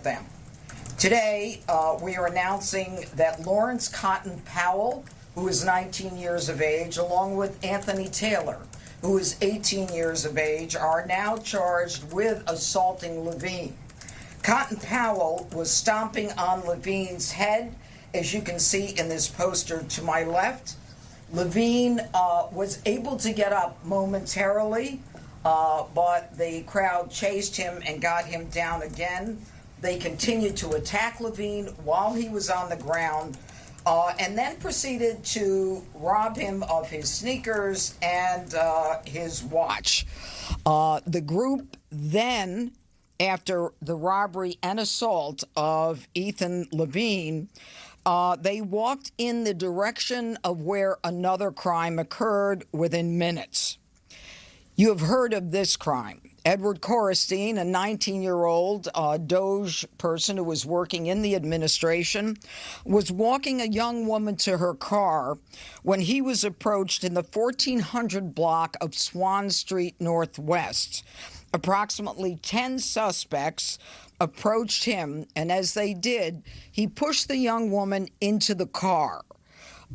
them. Today, we are announcing that Lawrence Cotton Powell, who is 19 years of age, along with Anthony Taylor, who is 18 years of age, are now charged with assaulting Levine. Cotton Powell was stomping on Levine's head, as you can see in this poster to my left. Levine was able to get up momentarily, but the crowd chased him and got him down again. They continued to attack Levine while he was on the ground, and then proceeded to rob him of his sneakers and his watch. The group then, after the robbery and assault of Ethan Levine, they walked in the direction of where another crime occurred within minutes. You have heard of this crime. Edward Coristine, a 19-year-old DOGE person who was working in the administration, was walking a young woman to her car when he was approached in the 1400 block of Swan Street Northwest. Approximately 10 suspects approached him, and as they did, he pushed the young woman into the car.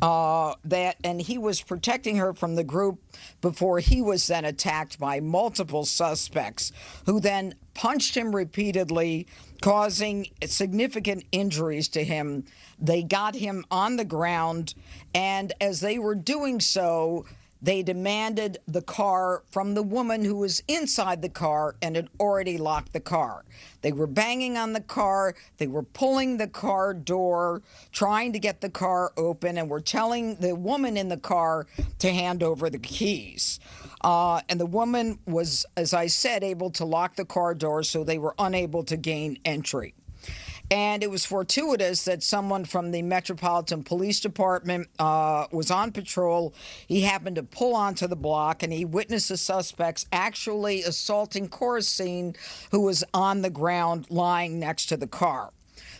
And he was protecting her from the group before he was then attacked by multiple suspects, who then punched him repeatedly, causing significant injuries to him. They got him on the ground, and as they were doing so, they demanded the car from the woman who was inside the car and had already locked the car. They were banging on the car. They were pulling the car door, trying to get the car open, and were telling the woman in the car to hand over the keys. And the woman was, as I said, able to lock the car door, so they were unable to gain entry. And it was fortuitous that someone from the Metropolitan Police Department was on patrol. He happened to pull onto the block, and he witnessed the suspects actually assaulting Coristine, who was on the ground lying next to the car.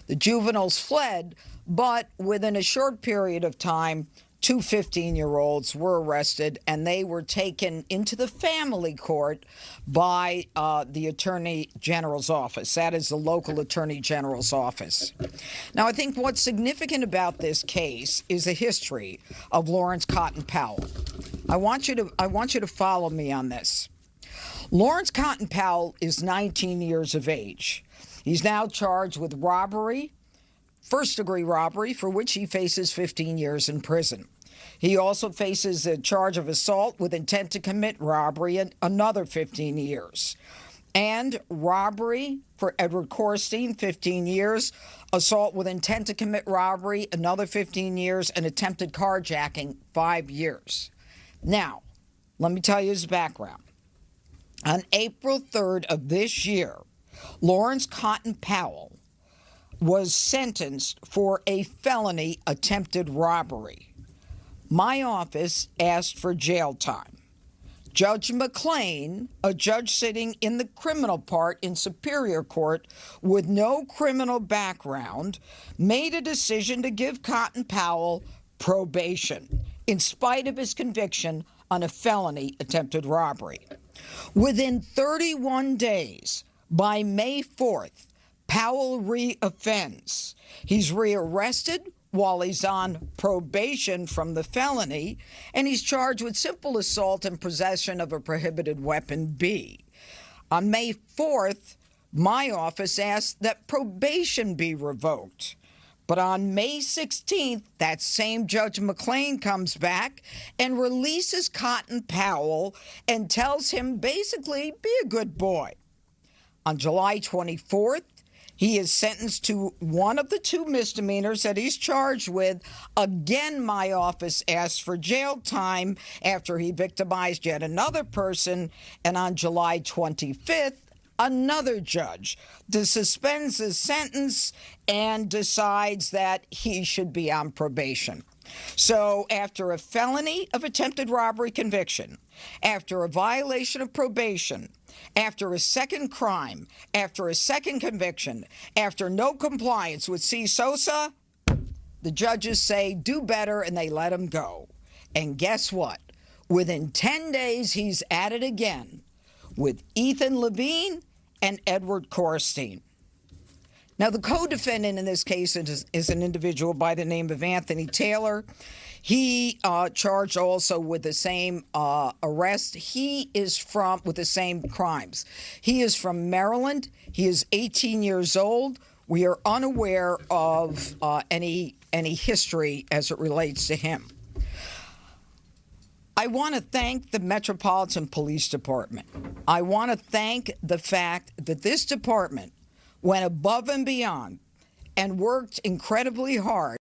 The juveniles fled, but within a short period of time, two 15-year-olds were arrested, and they were taken into the family court by the Attorney General's office. That is the local Attorney General's office. Now, I think what's significant about this case is the history of Lawrence Cotton Powell. I want you to follow me on this. Lawrence Cotton Powell is 19 years of age. He's now charged with robbery, first-degree robbery, for which he faces 15 years in prison. He also faces a charge of assault with intent to commit robbery and another 15 years. And robbery for Edward Coristine, 15 years. Assault with intent to commit robbery, another 15 years. And attempted carjacking, 5 years. Now, let me tell you his background. On April 3rd of this year, Lawrence Cotton Powell was sentenced for a felony attempted robbery. My office asked for jail time. Judge McLean, a judge sitting in the criminal part in Superior Court with no criminal background, made a decision to give Cotton Powell probation in spite of his conviction on a felony attempted robbery. Within 31 days, by May 4th, Powell reoffends. He's rearrested while he's on probation from the felony, and he's charged with simple assault and possession of a prohibited weapon B. On May 4th, my office asked that probation be revoked. But on May 16th, that same Judge McLean comes back and releases Cotton Powell and tells him basically, be a good boy. On July 24th, he is sentenced to one of the two misdemeanors that he's charged with. Again, my office asked for jail time after he victimized yet another person. And on July 25th, another judge suspends his sentence and decides that he should be on probation. So after a felony of attempted robbery conviction, after a violation of probation, after a second crime, after a second conviction, after no compliance with C. SOSA, the judges say do better and they let him go. And guess what? Within 10 days, he's at it again with Ethan Levine and Edward Coristine. Now, the co-defendant in this case is an individual by the name of Anthony Taylor. He charged also with the same arrest. He is with the same crimes. He is from Maryland. He is 18 years old. We are unaware of any history as it relates to him. I want to thank the Metropolitan Police Department. I want to thank the fact that this department went above and beyond and worked incredibly hard